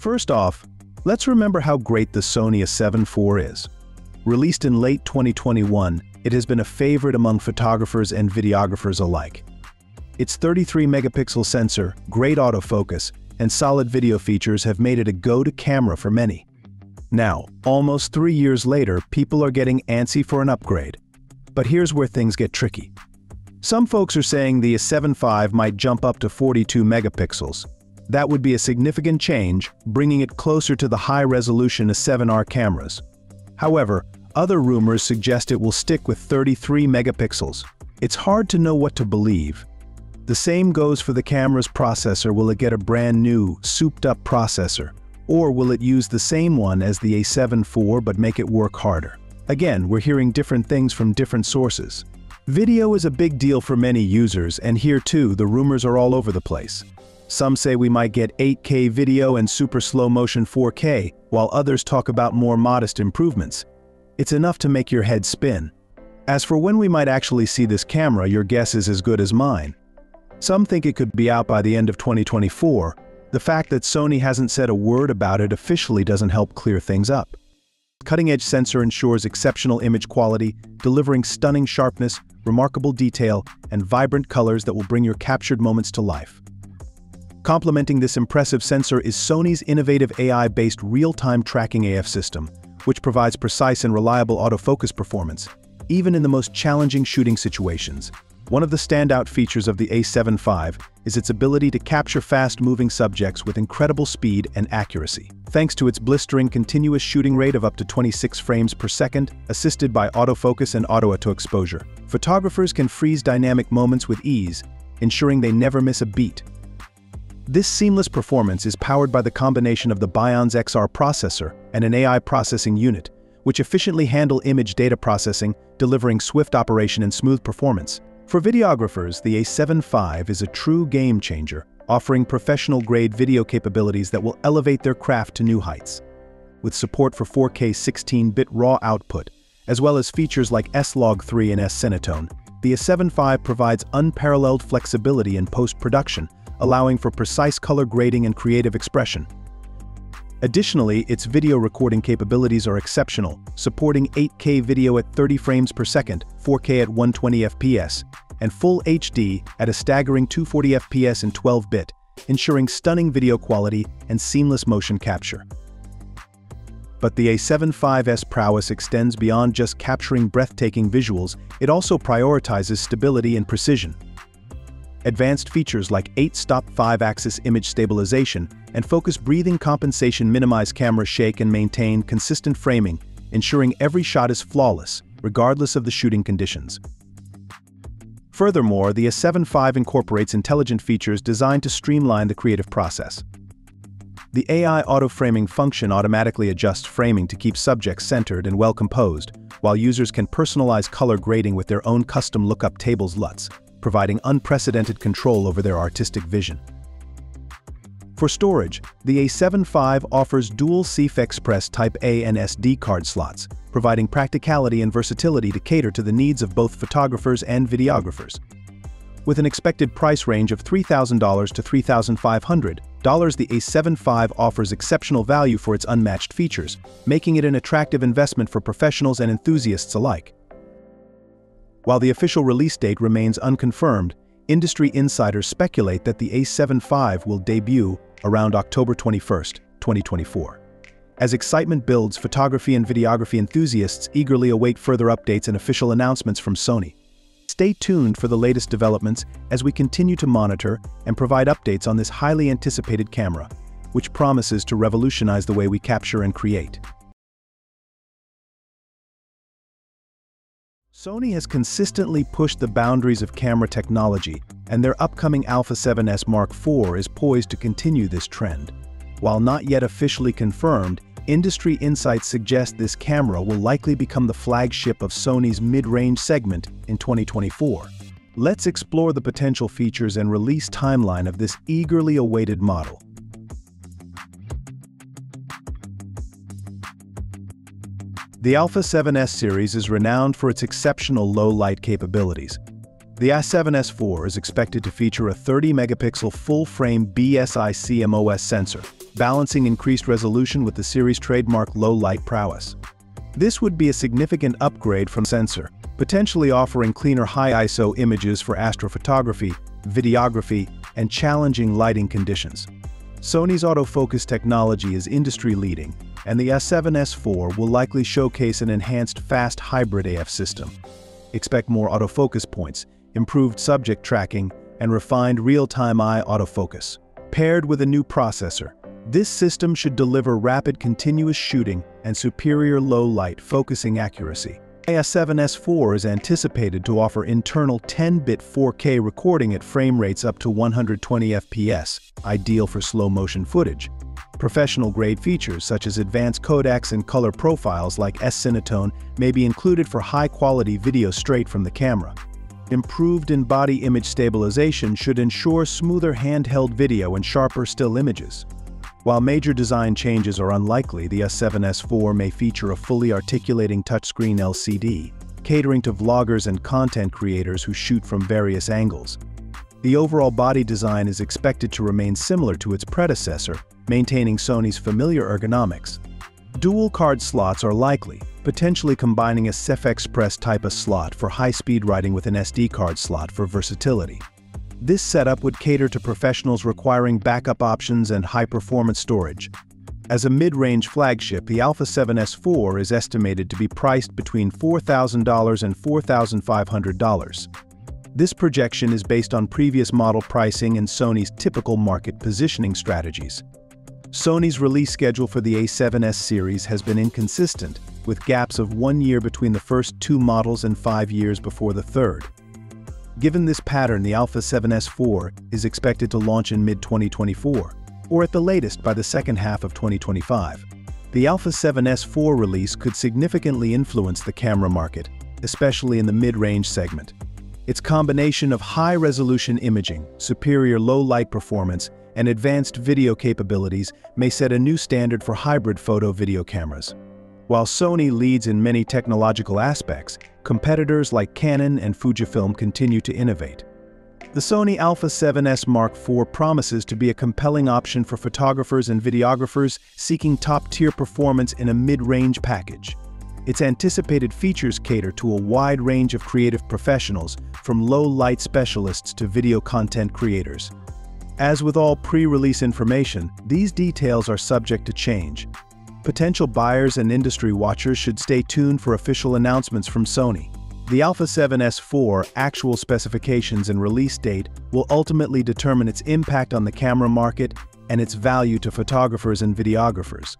First off, let's remember how great the Sony A7 IV is. Released in late 2021, it has been a favorite among photographers and videographers alike. Its 33-megapixel sensor, great autofocus, and solid video features have made it a go-to camera for many. Now, almost 3 years later, people are getting antsy for an upgrade. But here's where things get tricky. Some folks are saying the A7 V might jump up to 42 megapixels. That would be a significant change, bringing it closer to the high-resolution A7R cameras. However, other rumors suggest it will stick with 33 megapixels. It's hard to know what to believe. The same goes for the camera's processor. Will it get a brand new, souped-up processor? Or will it use the same one as the A7 IV but make it work harder? Again, we're hearing different things from different sources. Video is a big deal for many users, and here too, the rumors are all over the place. Some say we might get 8K video and super slow-motion 4K, while others talk about more modest improvements. It's enough to make your head spin. As for when we might actually see this camera, your guess is as good as mine. Some think it could be out by the end of 2024. The fact that Sony hasn't said a word about it officially doesn't help clear things up. Cutting-edge sensor ensures exceptional image quality, delivering stunning sharpness, remarkable detail, and vibrant colors that will bring your captured moments to life. Complementing this impressive sensor is Sony's innovative AI-based real-time tracking AF system, which provides precise and reliable autofocus performance, even in the most challenging shooting situations. One of the standout features of the A7 V is its ability to capture fast-moving subjects with incredible speed and accuracy. Thanks to its blistering continuous shooting rate of up to 26 frames per second, assisted by autofocus and auto-auto exposure, photographers can freeze dynamic moments with ease, ensuring they never miss a beat. This seamless performance is powered by the combination of the Bion's XR processor and an AI processing unit, which efficiently handle image data processing, delivering swift operation and smooth performance. For videographers, the A7 V is a true game changer, offering professional-grade video capabilities that will elevate their craft to new heights. With support for 4K 16-bit RAW output, as well as features like S-Log3 and S-Cinetone, the A7 V provides unparalleled flexibility in post-production, allowing for precise color grading and creative expression. Additionally, its video recording capabilities are exceptional, supporting 8K video at 30 frames per second, 4K at 120 FPS, and Full HD at a staggering 240 FPS in 12-bit, ensuring stunning video quality and seamless motion capture. But the A7 V's prowess extends beyond just capturing breathtaking visuals. It also prioritizes stability and precision. Advanced features like 8-stop 5-axis image stabilization and focus breathing compensation minimize camera shake and maintain consistent framing, ensuring every shot is flawless, regardless of the shooting conditions. Furthermore, the A7 V incorporates intelligent features designed to streamline the creative process. The AI auto-framing function automatically adjusts framing to keep subjects centered and well-composed, while users can personalize color grading with their own custom lookup tables LUTs, providing unprecedented control over their artistic vision. For storage, the A7 V offers dual CF Express Type A and SD card slots, providing practicality and versatility to cater to the needs of both photographers and videographers. With an expected price range of $3,000 to $3,500, the A7 V offers exceptional value for its unmatched features, making it an attractive investment for professionals and enthusiasts alike. While the official release date remains unconfirmed, industry insiders speculate that the A7 V will debut around October 21, 2024. As excitement builds, photography and videography enthusiasts eagerly await further updates and official announcements from Sony. Stay tuned for the latest developments as we continue to monitor and provide updates on this highly anticipated camera, which promises to revolutionize the way we capture and create. Sony has consistently pushed the boundaries of camera technology, and their upcoming Alpha 7S Mark IV is poised to continue this trend. While not yet officially confirmed, industry insights suggest this camera will likely become the flagship of Sony's mid-range segment in 2024. Let's explore the potential features and release timeline of this eagerly awaited model. The Alpha 7S series is renowned for its exceptional low-light capabilities. The A7S IV is expected to feature a 30-megapixel full-frame BSI CMOS sensor, balancing increased resolution with the series' trademark low-light prowess. This would be a significant upgrade from sensor, potentially offering cleaner high ISO images for astrophotography, videography, and challenging lighting conditions. Sony's autofocus technology is industry-leading, and the A7S IV will likely showcase an enhanced fast hybrid AF system. Expect more autofocus points, improved subject tracking, and refined real-time eye autofocus. Paired with a new processor, this system should deliver rapid continuous shooting and superior low-light focusing accuracy. The A7S IV is anticipated to offer internal 10-bit 4K recording at frame rates up to 120 FPS, ideal for slow-motion footage. Professional-grade features such as advanced codecs and color profiles like S-Cinetone may be included for high-quality video straight from the camera. Improved in-body image stabilization should ensure smoother handheld video and sharper still images. While major design changes are unlikely, the A7S IV may feature a fully articulating touchscreen LCD, catering to vloggers and content creators who shoot from various angles. The overall body design is expected to remain similar to its predecessor, maintaining Sony's familiar ergonomics. Dual card slots are likely, potentially combining a CF Express type of slot for high-speed writing with an SD card slot for versatility. This setup would cater to professionals requiring backup options and high-performance storage. As a mid-range flagship, the Alpha 7S IV is estimated to be priced between $4,000 and $4,500. This projection is based on previous model pricing and Sony's typical market positioning strategies. Sony's release schedule for the A7S series has been inconsistent, with gaps of 1 year between the first 2 models and 5 years before the third. Given this pattern, the Alpha 7S IV is expected to launch in mid-2024, or at the latest by the second half of 2025. The Alpha 7S IV release could significantly influence the camera market, especially in the mid-range segment. Its combination of high-resolution imaging, superior low-light performance, and advanced video capabilities may set a new standard for hybrid photo-video cameras. While Sony leads in many technological aspects, competitors like Canon and Fujifilm continue to innovate. The Sony Alpha 7S Mark IV promises to be a compelling option for photographers and videographers seeking top-tier performance in a mid-range package. Its anticipated features cater to a wide range of creative professionals, from low-light specialists to video content creators. As with all pre-release information, these details are subject to change. Potential buyers and industry watchers should stay tuned for official announcements from Sony. The Alpha 7S IV actual specifications and release date will ultimately determine its impact on the camera market and its value to photographers and videographers.